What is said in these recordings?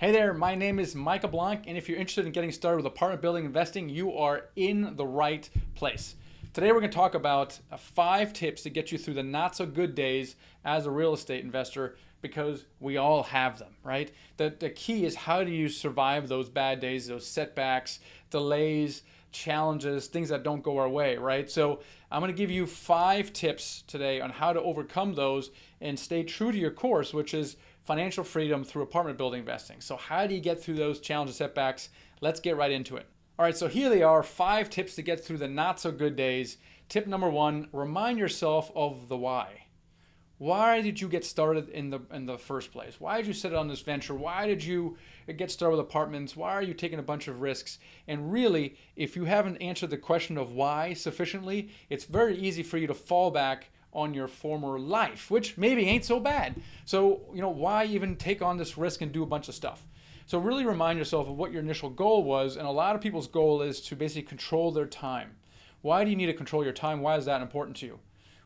Hey there, my name is Micah Blanc, and if you're interested in getting started with apartment building investing, you are in the right place. Today we're going to talk about 5 tips to get you through the not so good days as a real estate investor, because we all have them, right? The key is, how do you survive those bad days, those setbacks, delays, challenges, things that don't go our way, right? So I'm going to give you 5 tips today on how to overcome those and stay true to your course, which is financial freedom through apartment building investing. So how do you get through those challenges, setbacks? Let's get right into it. All right, so here they are, 5 tips to get through the not so good days. Tip number 1, remind yourself of the why. Why did you get started in the first place? Why did you set on this venture? Why did you get started with apartments? Why are you taking a bunch of risks? And really, if you haven't answered the question of why sufficiently, it's very easy for you to fall back on your former life, which maybe ain't so bad. So, why even take on this risk and do a bunch of stuff? So really remind yourself of what your initial goal was, and a lot of people's goal is to basically control their time. Why do you need to control your time? Why is that important to you?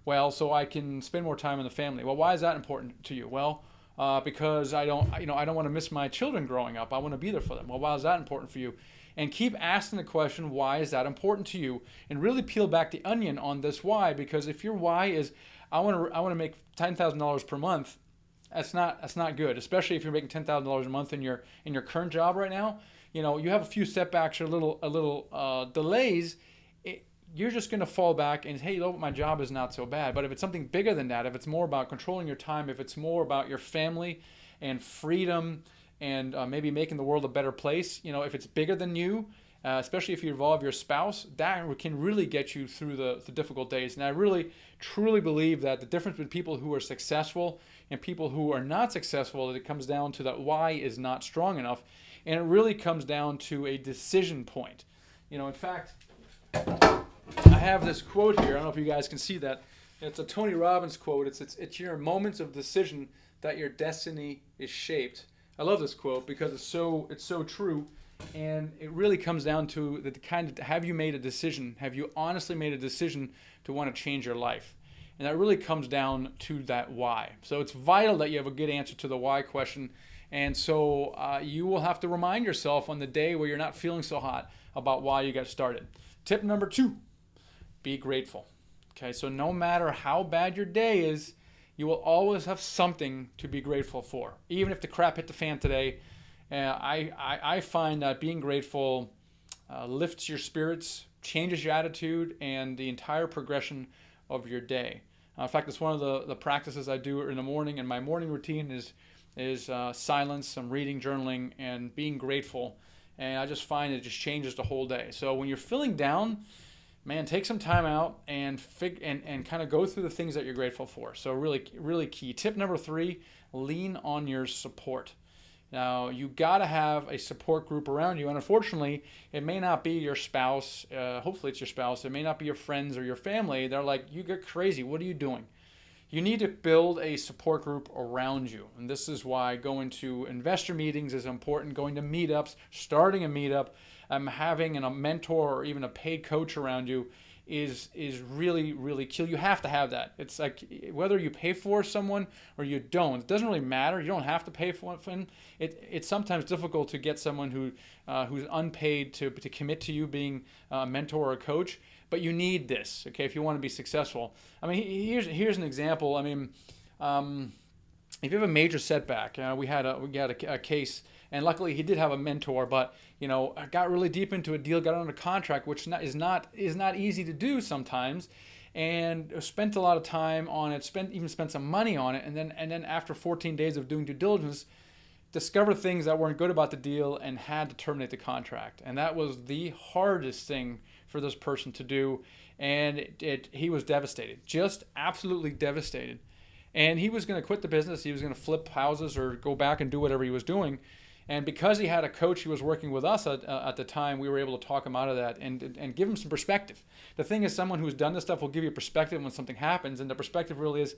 Well, so I can spend more time with the family. Well, why is that important to you? Well, because I don't want to miss my children growing up. I want to be there for them. Well, why is that important for you? And keep asking the question, why is that important to you? And really peel back the onion on this why, because if your why is, I want to make $10,000 per month, that's not good, especially if you're making $10,000 a month in your current job right now. You have a few setbacks or a little delays. You're just going to fall back and, hey, my job is not so bad. But if it's something bigger than that, if it's more about controlling your time, if it's more about your family and freedom and maybe making the world a better place, if it's bigger than you, especially if you involve your spouse, that can really get you through the difficult days. And I really, truly believe that the difference between people who are successful and people who are not successful, it comes down to that why is not strong enough. And it really comes down to a decision point. In fact, I have this quote here. I don't know if you guys can see that. It's a Tony Robbins quote. It's your moments of decision that your destiny is shaped. I love this quote because it's so true, and it really comes down to the kind of, have you made a decision? Have you honestly made a decision to want to change your life? And that really comes down to that why. So it's vital that you have a good answer to the why question. And so you will have to remind yourself on the day where you're not feeling so hot about why you got started. Tip number 2, be grateful. Okay, so no matter how bad your day is, you will always have something to be grateful for. Even if the crap hit the fan today, I find that being grateful lifts your spirits, changes your attitude, and the entire progression of your day. In fact, it's one of the practices I do in the morning, and my morning routine is silence, some reading, journaling, and being grateful. And I just find it just changes the whole day. So when you're feeling down, man, take some time out and kind of go through the things that you're grateful for. So really, really key. Tip number 3, lean on your support. Now, you got to have a support group around you. And unfortunately, it may not be your spouse. Hopefully it's your spouse. It may not be your friends or your family. They're like, you get crazy. What are you doing? You need to build a support group around you. And this is why going to investor meetings is important, going to meetups, starting a meetup, having a mentor or even a paid coach around you is really, really key. You have to have that. It's like whether you pay for someone or you don't, it doesn't really matter. You don't have to pay for it. It's sometimes difficult to get someone who's unpaid to commit to you being a mentor or a coach. But you need this, okay, if you want to be successful. I mean, here's an example. I mean, if you have a major setback, we had a case, and luckily he did have a mentor, but got really deep into a deal, got under contract, which is not easy to do sometimes, and spent a lot of time on it, spent some money on it, and then after 14 days of doing due diligence, discovered things that weren't good about the deal and had to terminate the contract. And that was the hardest thing for this person to do, and he was devastated, just absolutely devastated. And he was going to quit the business. He was going to flip houses or go back and do whatever he was doing. And because he had a coach who was working with us at the time, we were able to talk him out of that and give him some perspective. The thing is, someone who's done this stuff will give you perspective when something happens, and the perspective really is,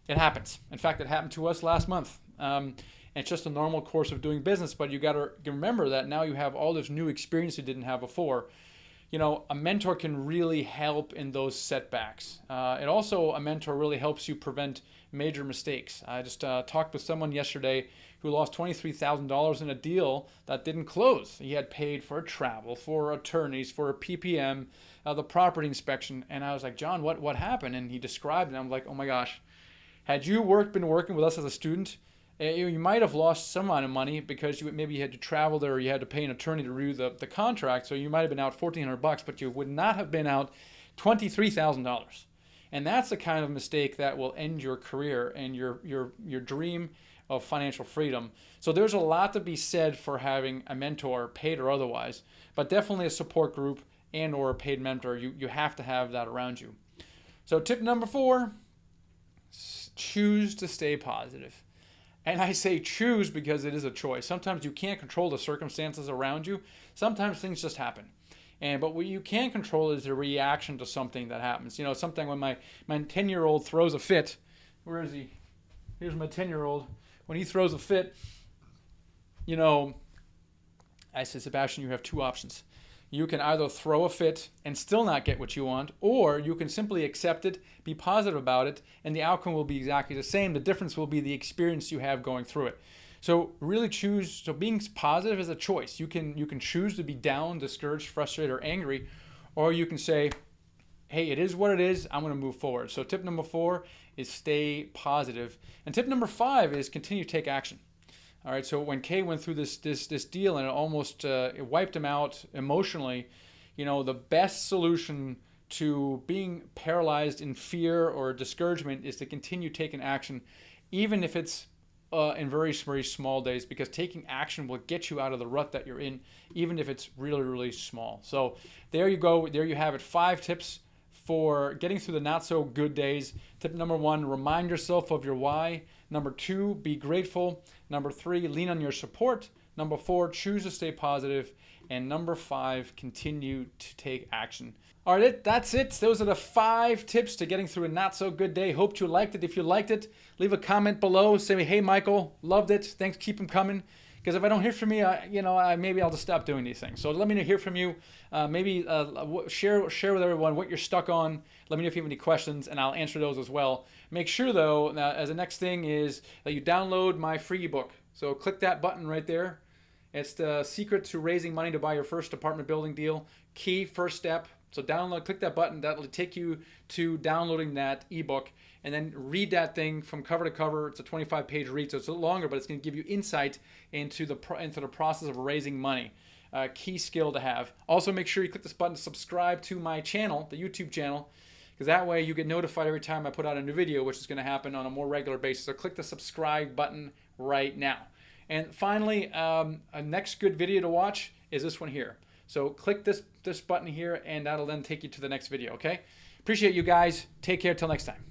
it happens. In fact, it happened to us last month. And it's just a normal course of doing business, but you got to remember that now you have all this new experience you didn't have before. A mentor can really help in those setbacks. A mentor really helps you prevent major mistakes. I just talked with someone yesterday who lost $23,000 in a deal that didn't close. He had paid for travel, for attorneys, for a PPM, the property inspection. And I was like, John, what happened? And he described it. And I'm like, oh my gosh, had you been working with us as a student, you might have lost some amount of money because maybe you had to travel there, or you had to pay an attorney to review the contract. So you might have been out $1,400, but you would not have been out $23,000. And that's the kind of mistake that will end your career and your dream of financial freedom. So there's a lot to be said for having a mentor, paid or otherwise, but definitely a support group and or a paid mentor. You have to have that around you. So tip number 4, choose to stay positive. And I say choose because it is a choice. Sometimes you can't control the circumstances around you. Sometimes things just happen. But what you can control is the reaction to something that happens. You know, something when my 10-year-old throws a fit. Where is he? Here's my 10-year-old. When he throws a fit, you know, I said, Sebastian, you have 2 options. You can either throw a fit and still not get what you want, or you can simply accept it, be positive about it, and the outcome will be exactly the same. The difference will be the experience you have going through it. So really choose. So being positive is a choice. You can choose to be down, discouraged, frustrated, or angry, or you can say, hey, it is what it is. I'm going to move forward. So tip number 4 is stay positive. And tip number 5 is continue to take action. All right. So when Kay went through this deal and it almost it wiped him out emotionally, you know, the best solution to being paralyzed in fear or discouragement is to continue taking action, even if it's in very, very small days, because taking action will get you out of the rut that you're in, even if it's really, really small. So there you go. There you have it. 5 tips for getting through the not so good days. Tip number 1, remind yourself of your why. Number 2, be grateful. Number 3, lean on your support. Number 4, choose to stay positive. And number 5, continue to take action. All right, that's it. Those are the 5 tips to getting through a not so good day. Hope you liked it. If you liked it, leave a comment below. Say, hey, Michael, loved it. Thanks. Keep them coming. Because if I don't hear from you, maybe I'll just stop doing these things. So let me know, hear from you. Maybe share with everyone what you're stuck on. Let me know if you have any questions, and I'll answer those as well. Make sure, though, as the next thing is that you download my free ebook. So click that button right there. It's the secret to raising money to buy your first apartment building deal. Key first step. So click that button. That'll take you to downloading that ebook, and then read that thing from cover to cover. It's a 25-page read, so it's a little longer, but it's going to give you insight into the process of raising money. Key skill to have. Also, make sure you click this button to subscribe to my channel, the YouTube channel, because that way you get notified every time I put out a new video, which is going to happen on a more regular basis. So click the subscribe button right now. And finally, a next good video to watch is this one here. So click this button here, and that'll then take you to the next video, okay? Appreciate you guys. Take care till next time.